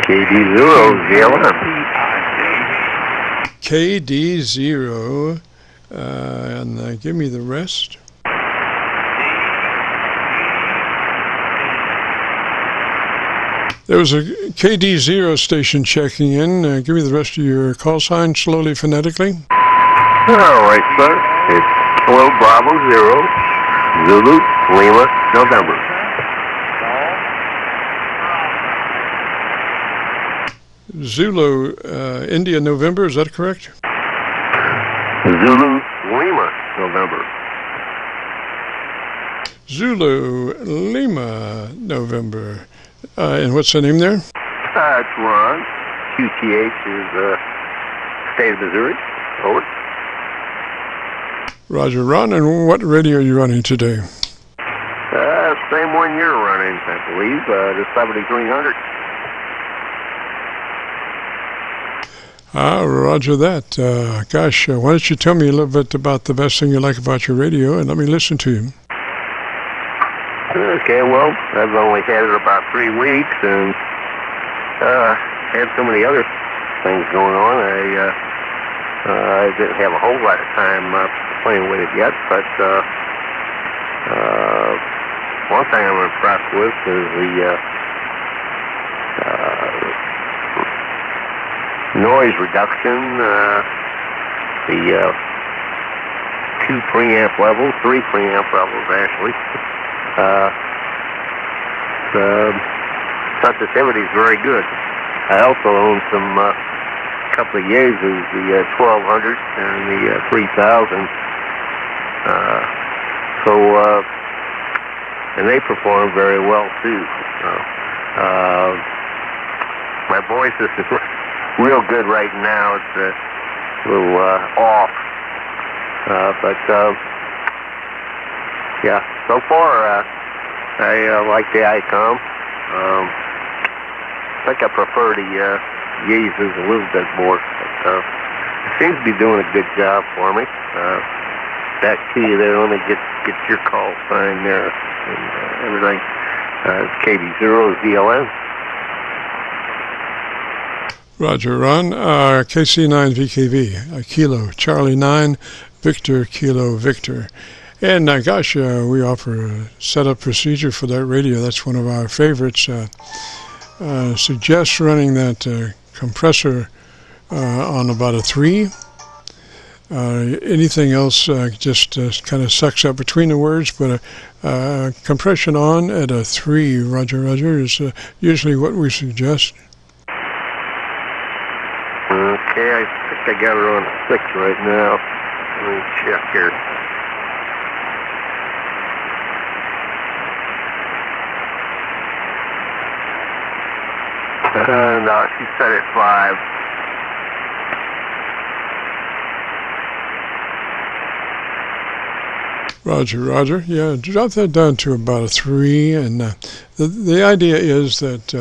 KD0, and give me the rest. There was a KD0 station checking in. Give me the rest of your call sign slowly, phonetically. All right, sir. It's Kilo Bravo 0, Zulu, Lima, November. Zulu, India, November, is that correct? Zulu, Lima, November. Zulu, Lima, November. And what's the name there? It's Ron. QTH is State of Missouri. Over. Roger, Ron. And what radio are you running today? Same one you're running, I believe, the 7300. Roger that. Gosh, why don't you tell me a little bit about the best thing you like about your radio, and let me listen to you. Okay, well, I've only had it about 3 weeks, and had so many other things going on. I didn't have a whole lot of time playing with it yet, but one thing I'm impressed with is the noise reduction, the 2 preamp levels, 3 preamp levels actually. The sensitivity is very good. I also own some couple of Yaesus, the 1200 and the 3000. And they perform very well too. My voice is real good right now. It's a little off, but yeah. So far, I like the ICOM. I think I prefer the Yaesus a little bit more. But, it seems to be doing a good job for me. Back to you there. Let me get your call sign there and everything. KD0 Roger, Ron. KC9VKV, Kilo, Charlie 9, Victor, Kilo, Victor. And gosh, we offer a setup procedure for that radio. That's one of our favorites. Suggest running that compressor on about a 3. Anything else just kind of sucks up between the words, but compression on at a 3, Roger, Roger, is usually what we suggest. Okay, I think I got her on a 6 right now. Let me check here. No, she set it 5. Roger, Roger. Yeah, drop that down to about a 3. And the idea is that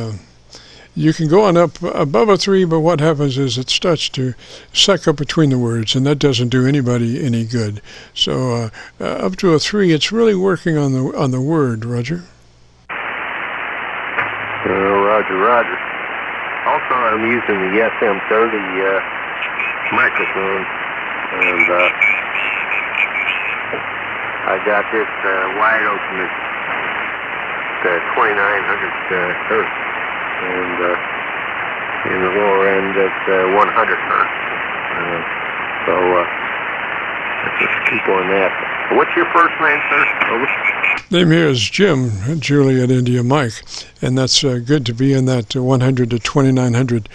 you can go on up above a 3, but what happens is it starts to suck up between the words, and that doesn't do anybody any good. So up to a 3, it's really working on the word, Roger. Roger, Roger. Also, I'm using the SM30 microphone, and I got this wide open at 2900 hertz, and in the lower end at 100 hertz. So let's just keep on that. What's your first name, sir? Over. Name here is Jim, Juliet India Mike, and that's good to be in that 100 to 2900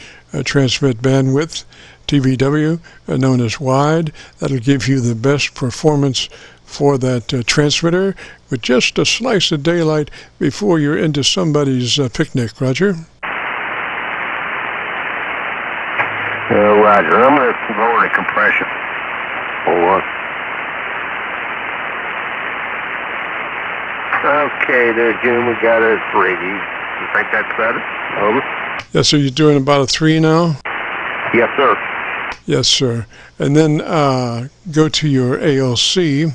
transmit bandwidth, TVW, known as wide. That'll give you the best performance for that transmitter with just a slice of daylight before you're into somebody's picnic. Roger? Roger. I'm going to lower the compression. Hold on. Okay, there, Jim, we got a 3. You think that's better? Over. Yes, so you're doing about a 3 now? Yes, sir. Yes, sir. And then go to your ALC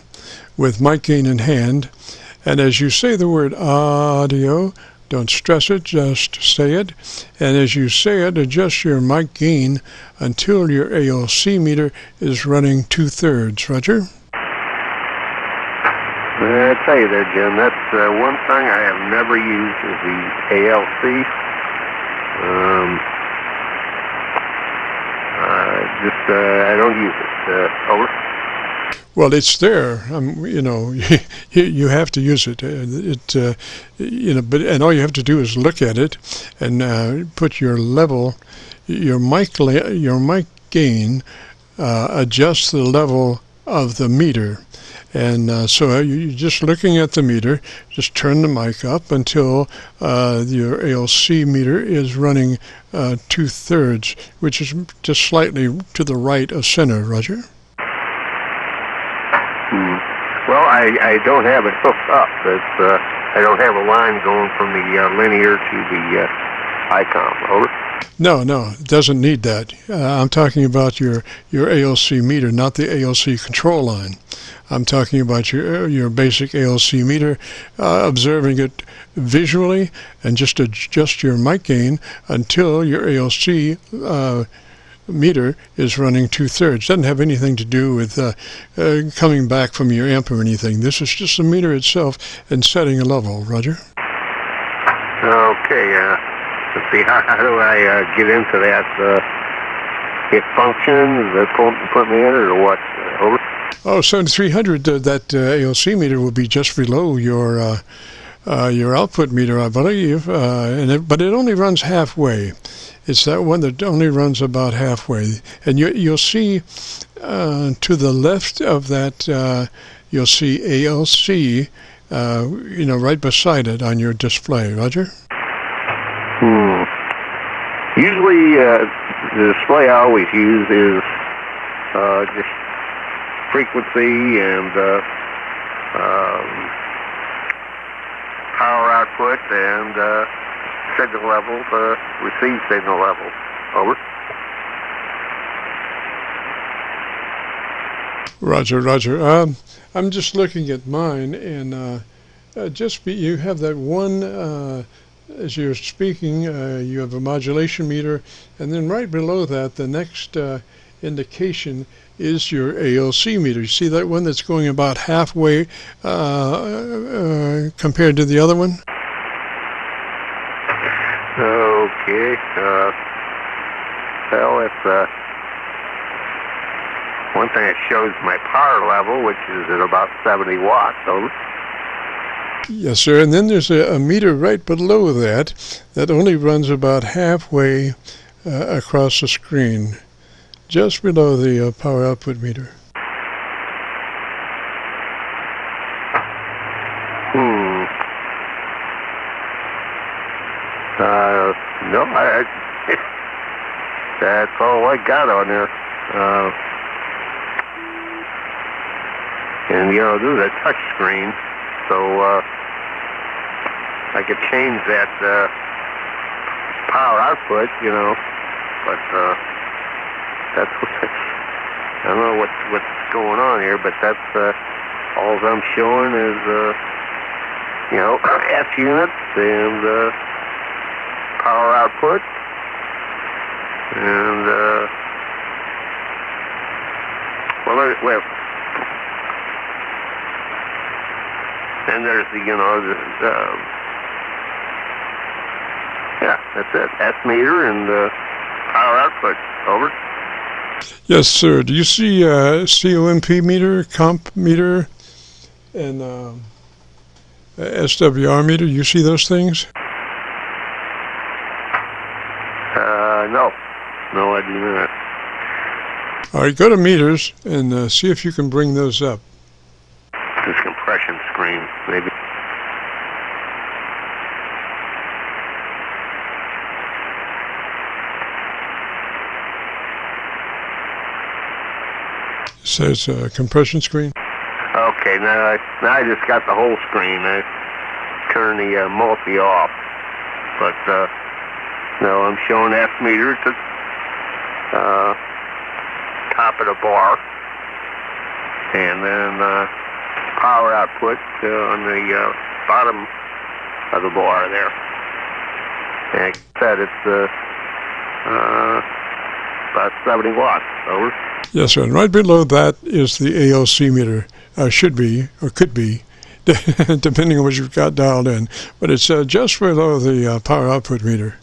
with mic gain in hand, and as you say the word audio, Don't stress it, just say it. And as you say it, adjust your mic gain until your ALC meter is running 2/3. Roger? I tell you there, Jim, that's one thing I have never used is the ALC. I don't use it. Over. Well, it's there. You know, you have to use it. You know, and all you have to do is look at it and put your level, your mic gain, adjust the level of the meter. And so you're just looking at the meter, just turn the mic up until your ALC meter is running 2/3, which is just slightly to the right of center. Roger? Well, I don't have it hooked up. I don't have a line going from the linear to the ICOM. Over. No, it doesn't need that. I'm talking about your ALC meter, not the ALC control line. I'm talking about your basic ALC meter, observing it visually, and just adjust your mic gain until your ALC meter is running 2/3. Doesn't have anything to do with coming back from your amp or anything. This is just the meter itself and setting a level. Roger? Okay. Let's see. How do I get into that? Hit functions, put me in it, or what? Over. Oh, 7300. That ALC meter will be just below your output meter, I believe, but it only runs halfway. It's that one that only runs about halfway, and you'll see to the left of that you'll see ALC, you know, right beside it on your display. Roger? Usually, the display I always use is just frequency and power output and signal level, receive signal level. Over. Roger. I'm just looking at mine, and you have that one. As you're speaking, you have a modulation meter, and then right below that, the next indication is your ALC meter. You see that one that's going about halfway compared to the other one? Okay. Well, it's one thing that shows my power level, which is at about 70 watts. Over. Yes, sir. And then there's a meter right below that only runs about halfway across the screen, just below the power output meter. No, that's all I got on there. And you know, this is a touch screen, so I could change that power output, you know, but that's I don't know what's going on here, but that's all I'm showing is you know, S units and power output and well, and there's the, you know, yeah, that's it. S meter and power output. Over. Yes, sir. Do you see COMP meter, comp meter, and SWR meter? You see those things? No, I do not. All right, go to meters and see if you can bring those up. This compression screen, maybe. It says compression screen. Okay, now I just got the whole screen. I turned the multi off, but no, I'm showing F meter at the top of the bar, and then power output on the bottom of the bar there. Like I said, it's about 70 watts. Over. Yes, sir. And right below that is the ALC meter. Should be, or could be, depending on what you've got dialed in. But it's just below the power output meter.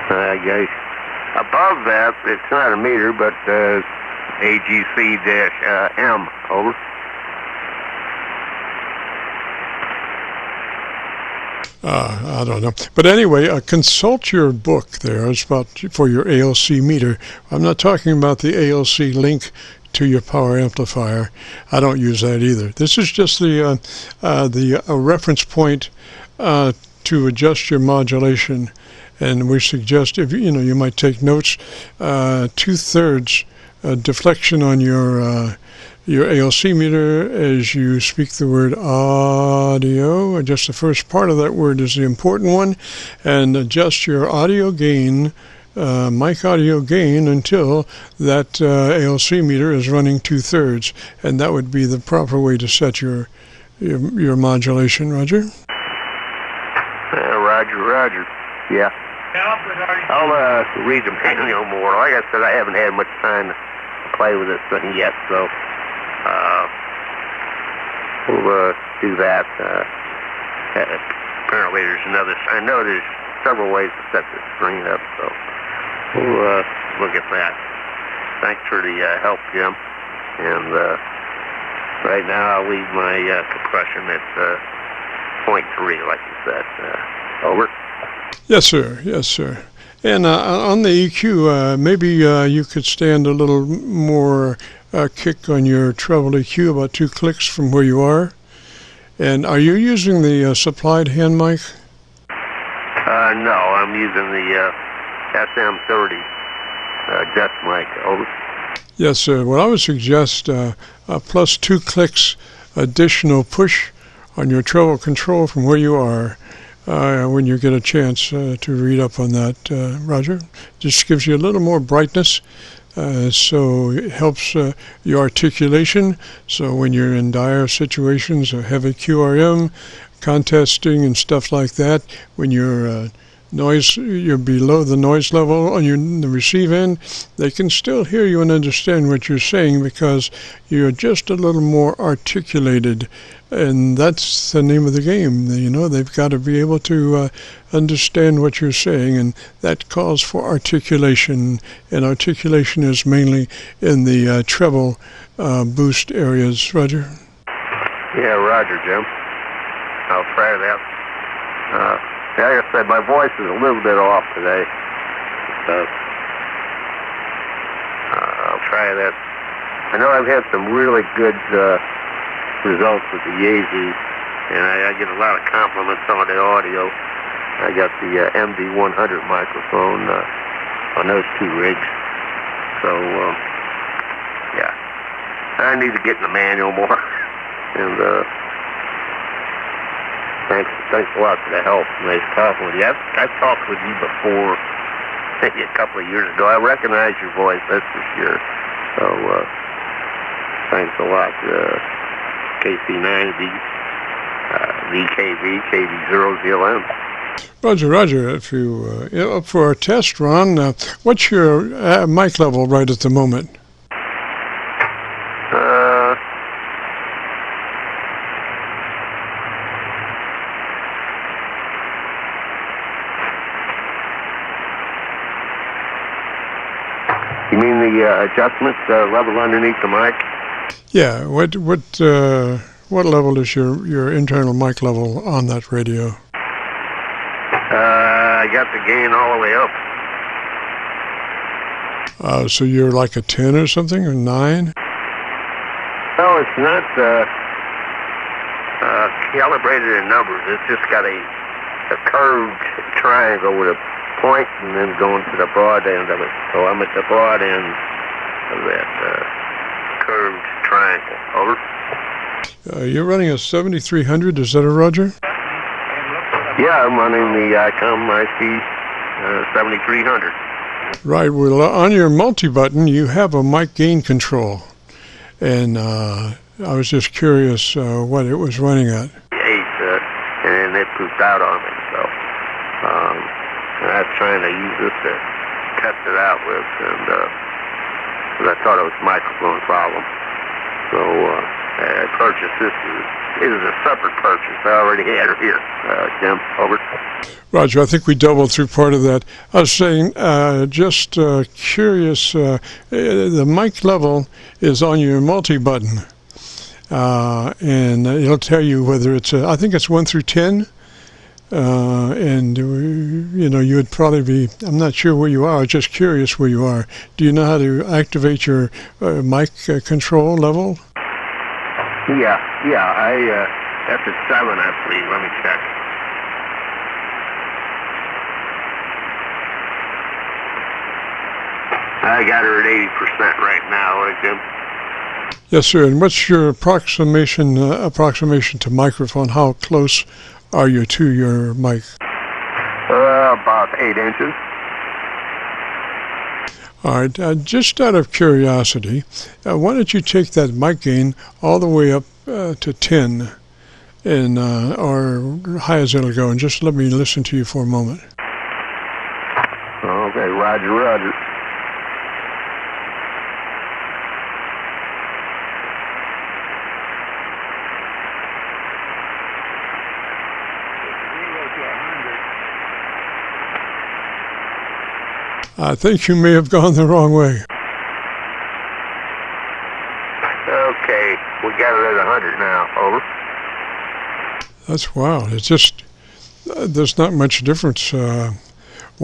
I guess above that, it's not a meter, but AGC-M. Over. I don't know. But anyway, consult your book there. It's about for your ALC meter. I'm not talking about the ALC link to your power amplifier. I don't use that either. This is just the reference point to adjust your modulation. And we suggest, if you might take notes, 2/3 deflection on your ALC meter as you speak the word audio. Just the first part of that word is the important one, and adjust your audio gain, mic audio gain, until that ALC meter is running 2/3, and that would be the proper way to set your modulation. Roger. Roger. Yeah. I'll read the manual more. Like I said, I haven't had much time to play with this thing yet, so we'll do that. Apparently there's I know there's several ways to set this screen up, so we'll look at that. Thanks for the help, Jim. And right now I'll leave my compression at 0.3, like you said. Over. Yes, sir. Yes, sir. And on the EQ, maybe you could stand a little more kick on your treble EQ, about 2 clicks from where you are. And are you using the supplied hand mic? No, I'm using the SM30 desk mic. Over. Yes, sir. Well, I would suggest plus 2 clicks additional push on your treble control from where you are. When you get a chance to read up on that, Roger. Just gives you a little more brightness, so it helps your articulation. So when you're in dire situations, a heavy QRM, contesting and stuff like that, when you're below the noise level on the receive end, they can still hear you and understand what you're saying because you're just a little more articulated. And that's the name of the game. They've got to be able to understand what you're saying, and that calls for articulation. And articulation is mainly in the treble boost areas. Roger? Yeah, Roger, Jim. I'll try that. Like I said, my voice is a little bit off today. So I'll try that. I know I've had some really good results with the Yaesu, and I get a lot of compliments on the audio. I got the MD100 microphone on those 2 rigs. So, yeah. I need to get in the manual more. And thanks a lot for the help. Nice talking with you. I've talked with you before, maybe a couple of years ago. I recognize your voice, that's for sure. So, thanks a lot. KC9VKV, KV0ZLM. Roger. If you up for our test, Ron, what's your mic level right at the moment? You mean the adjustment level underneath the mic? Yeah. What level is your internal mic level on that radio? I got the gain all the way up. So you're like a 10 or something, or 9? No, it's not calibrated in numbers. It's just got a curved triangle with a point and then going to the broad end of it. So I'm at the broad end of that curved triangle. Over. You're running a 7300, is that a Roger? Yeah, I'm running the ICOM IC 7300. Right. Well, on your multi-button, you have a mic gain control. And I was just curious what it was running at. And it pooped out on me. So and I was trying to use this to test it out with, and because I thought it was a microphone problem. So I purchased this. It is a separate purchase. I already had it here. Jim, over. Roger, I think we doubled through part of that. I was saying, just curious, the mic level is on your multi-button, and it'll tell you whether it's, I think it's 1 through 10, and, you know, you would probably be, I'm not sure where you are, just curious where you are. Do you know how to activate your mic control level? Yeah, that's at 7, I believe. Let me check. I got her at 80% right now, Jim. Yes, sir. And what's your approximation to microphone? How close are you to your mic? About 8 inches. All right. Just out of curiosity, why don't you take that mic gain all the way up to 10, and or high as it'll go, and just let me listen to you for a moment. Okay, roger. I think you may have gone the wrong way. Okay, we got it at 100 now. Over. That's wild. It's just, there's not much difference. Why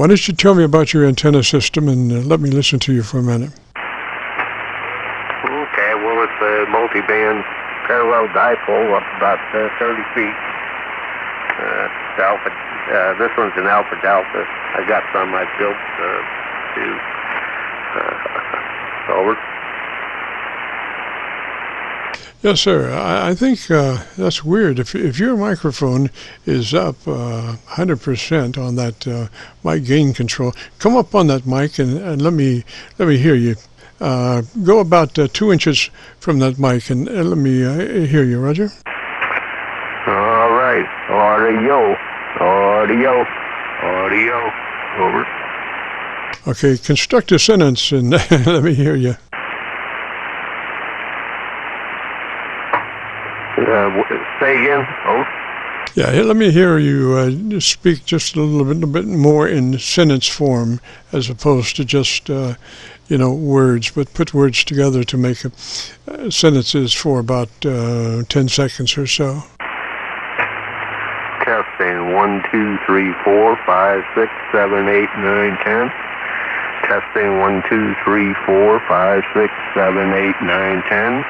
don't you tell me about your antenna system and let me listen to you for a minute. Okay, well, it's a multi-band parallel dipole up about 30 feet. This one's an alpha delta. I got some I built over. Yes, sir. I think that's weird. If your microphone is up 100% on that mic gain control, come up on that mic and let me hear you. Go about 2 inches from that mic and let me hear you, Roger. All right. Audio. Over. Okay, construct a sentence and let me hear you. Say again. Oh. Yeah, let me hear you speak just a little bit more in sentence form as opposed to just, words, but put words together to make sentences for about 10 seconds or so. Testing 1, 2, 3, 4, 5, 6, 7, 8, 9, 10. Testing 1, 2, 3, 4, 5, 6, 7, 8, 9, 10.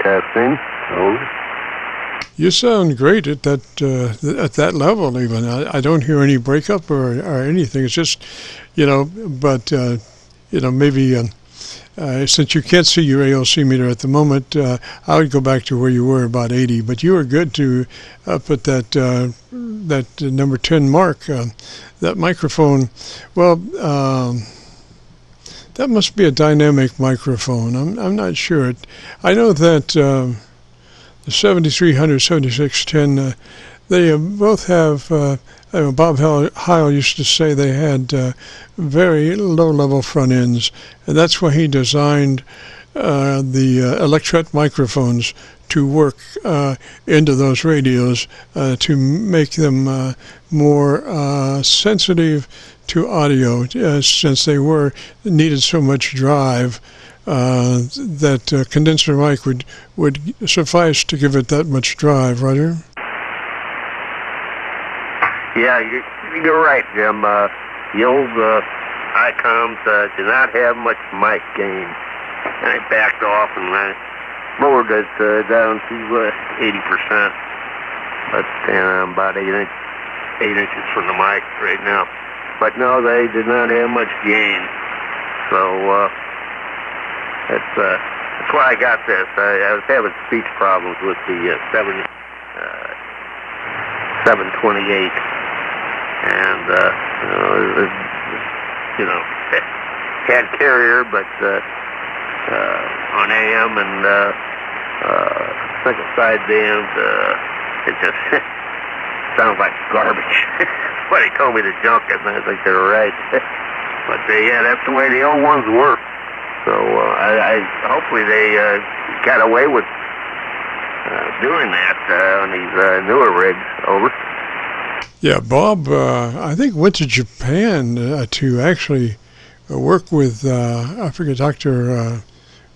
Testing. Oh. You sound great at that level. Even I don't hear any breakup or anything. It's just, but maybe. Since you can't see your AOC meter at the moment, I would go back to where you were, about 80. But you were good to put that number 10 mark. That microphone, well, that must be a dynamic microphone. I'm not sure. I know that the 7300, 7610, they both have. Bob Heil used to say they had very low-level front ends, and that's why he designed the electret microphones to work into those radios to make them more sensitive to audio, since they needed so much drive. That condenser mic would suffice to give it that much drive, Roger? Yeah, you're right, Jim. The old ICOMs did not have much mic gain. And I backed off and I lowered it down to 80%. But I'm about 8 inches from the mic right now. But no, they did not have much gain. So that's why I got this. I was having speech problems with the 728. And, had carrier, but on AM and single side bands. It just sounds like garbage. When he told me to junk it, and I think they're right. But yeah, that's the way the old ones were. So I hopefully they got away with doing that on these newer rigs. Over. Yeah, Bob, I think went to Japan to actually work with, I forget, Dr.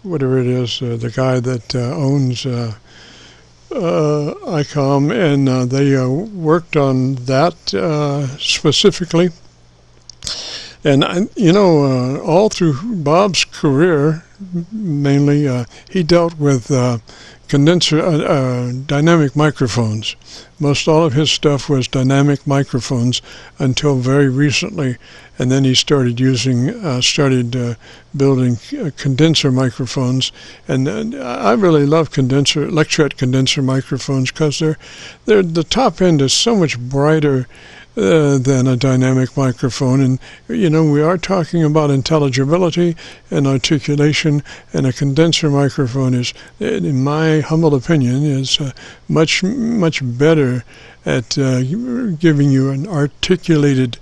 Whatever it is, the guy that owns ICOM, and they worked on that specifically. And, all through Bob's career, mainly, he dealt with dynamic microphones. Most all of his stuff was dynamic microphones until very recently, and then he started building condenser microphones. And I really love electret condenser microphones because the top end is so much brighter than a dynamic microphone. And we are talking about intelligibility and articulation, and a condenser microphone is, in my humble opinion, is much better at giving you an articulated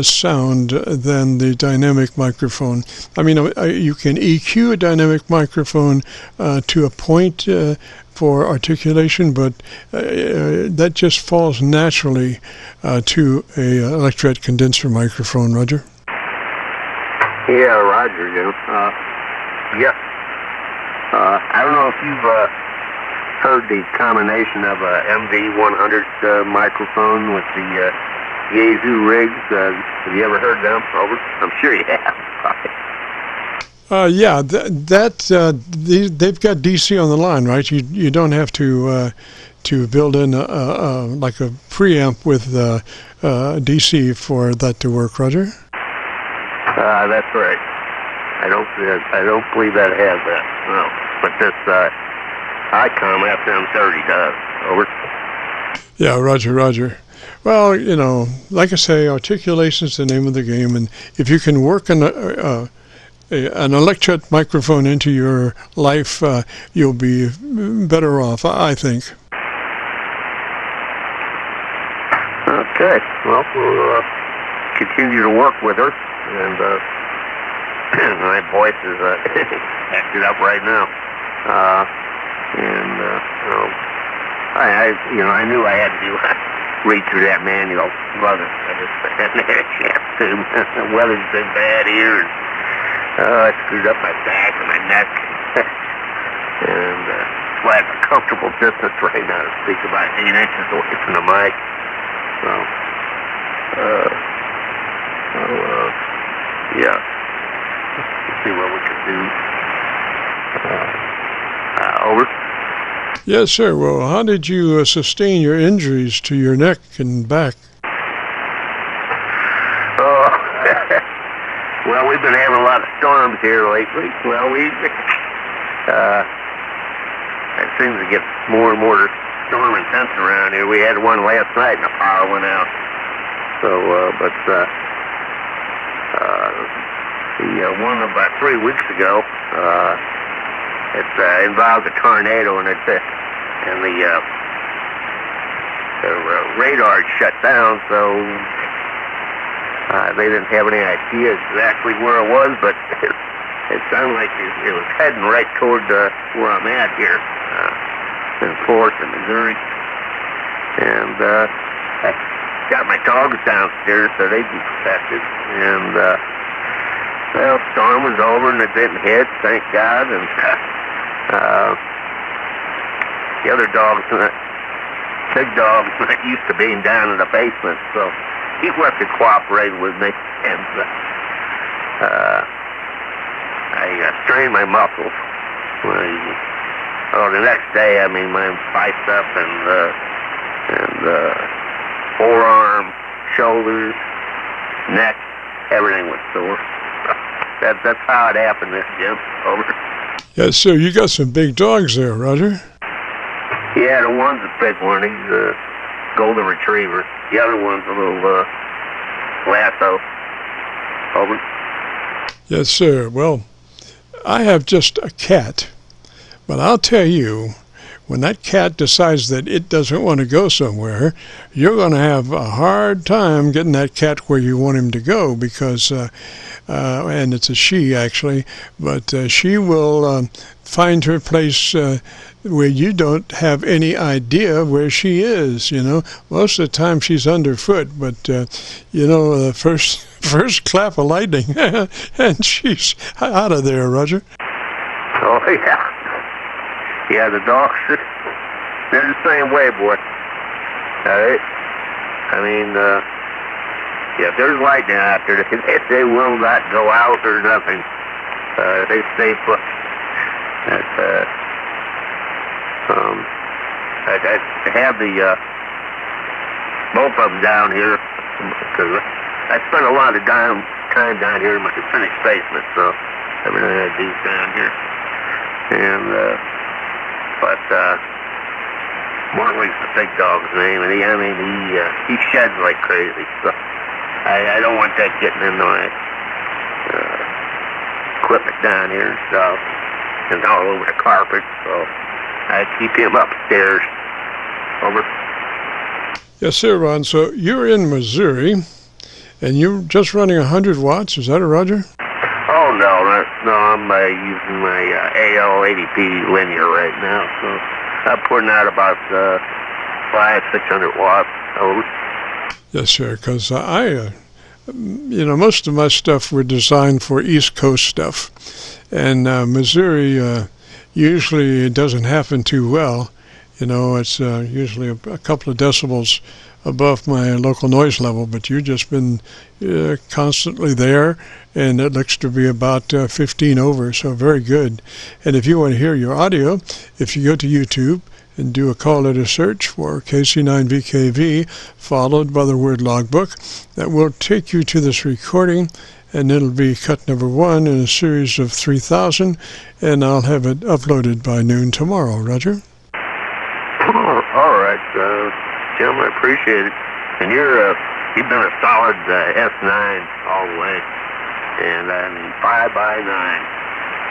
sound than the dynamic microphone. I mean, you can EQ a dynamic microphone to a point for articulation, but that just falls naturally to a electret condenser microphone. Roger? Yeah, Roger. Yes. I don't know if you've heard the combination of a MV100 microphone with the Yaesu rigs. Have you ever heard them? Over? I'm sure you have. Yeah, they've got DC on the line, right? You don't have to build in like a preamp with DC for that to work, Roger. That's right. I don't believe that has that. No, but this ICOM FM30 does. Over. Yeah, Roger. Well, like I say, articulation is the name of the game, and if you can work an electret microphone into your life, you'll be better off, I think. Okay. Well, we'll continue to work with her, and my voice is acted up right now. I knew I had to read through that manual, but I just hadn't had a chance to. The weather's been bad here, and I screwed up my back and my neck, and that's why I'm a comfortable distance right now to speak about 8 inches away from the mic. So, yeah, let's see what we can do. Over. Yes, sir. Well, how did you sustain your injuries to your neck and back? Well, we've been having a lot of storms here lately. Well, it seems to get more and more storm intense around here. We had one last night and the power went out. So, the one about 3 weeks ago, it involved a tornado, and the radar shut down, so they didn't have any idea exactly where it was, but it sounded like it was heading right toward where I'm at here, in Forest, in Missouri. And I got my dogs downstairs so they'd be protected. And well, storm was over and it didn't hit, thank God. And the other dogs, big dog's not used to being down in the basement, so he wasn't cooperating with me, and I strained my muscles. The next day, my bicep and forearm, shoulders, neck, everything was sore. That's how it happened, Jim. Over. Yeah, so you got some big dogs there, Roger. Yeah, the one's a big one. He's a golden retriever. The other one's a little lasso. Over. Yes, sir. Well, I have just a cat, but I'll tell you, when that cat decides that it doesn't want to go somewhere, you're going to have a hard time getting that cat where you want him to go because, and it's a she actually, but she will find her place where you don't have any idea where she is, you know. Most of the time she's underfoot, but, you know, the first clap of lightning, and she's out of there, Roger. Oh, yeah. Yeah, the dogs, they're the same way, boy. All right? I mean, yeah, if there's lightning out there, they will not go out or nothing. They stay put. I have the both of them down here because I spent a lot of time down here in my finished basement, so everything I do down here. And but Morley's the big dog's name, and he sheds like crazy. So I don't want that getting into my equipment down here and stuff, and all over the carpet. So I keep him upstairs. Over. Yes, sir, Ron. So you're in Missouri, and you're just running 100 watts. Is that it, Roger? Oh, no. I'm using my AL80P linear right now. So I'm putting out about 500-600 watts. Over. Yes, sir, because you know, most of my stuff were designed for East Coast stuff. And Missouri usually doesn't happen too well. You know, it's usually a couple of decibels above my local noise level, but you've just been constantly there, and it looks to be about 15 over, so very good. And if you want to hear your audio, if you go to YouTube and do a call letter search for KC9VKV, followed by the word logbook, that will take you to this recording, and it'll be cut number 1 in a series of 3,000, and I'll have it uploaded by noon tomorrow. Roger? All right, Jim, I appreciate it. And you've been a solid S9 all the way, and 5x9,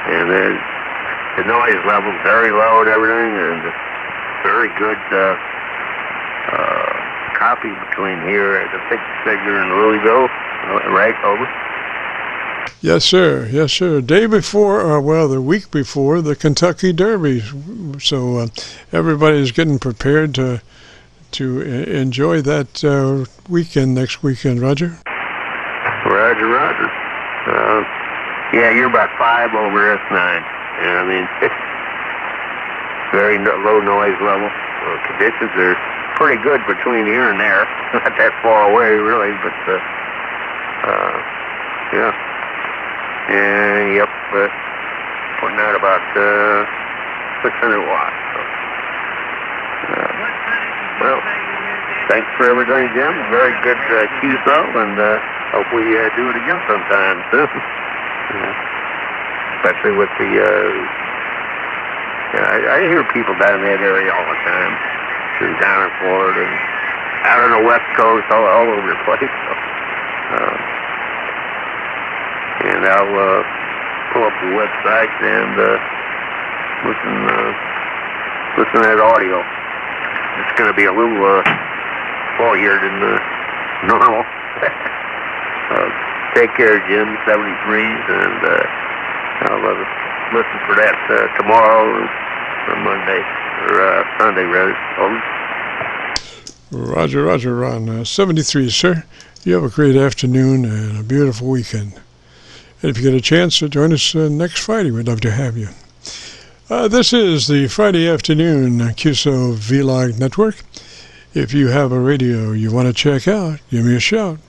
and the noise level's very low and everything, and very good copy between here at the Big Figure in Louisville, right? Over. Yes, sir. Yes, sir. Day before, well, the week before the Kentucky Derby, so everybody's getting prepared to enjoy that weekend next weekend. Roger. Roger. Yeah, you're about 5 over S9. And I mean, very low noise level. Conditions are pretty good between here and there. Not that far away, really, but yeah. And yep, putting out about 600 watts. So, well, thanks for everything, Jim. Very good Qso, and hope we do it again sometime soon. Especially with the, I hear people down in that area all the time, down in Florida and out on the West Coast, all over the place. So, and I'll pull up the website and listen to that audio. It's going to be a little foggier than normal. Take care, Jim. 73s, and I'll listen for that tomorrow or Monday or Sunday, rather. Roger, Ron. 73, sir. You have a great afternoon and a beautiful weekend. And if you get a chance to join us next Friday, we'd love to have you. This is the Friday afternoon Qso-Vlog network. If you have a radio you want to check out, give me a shout.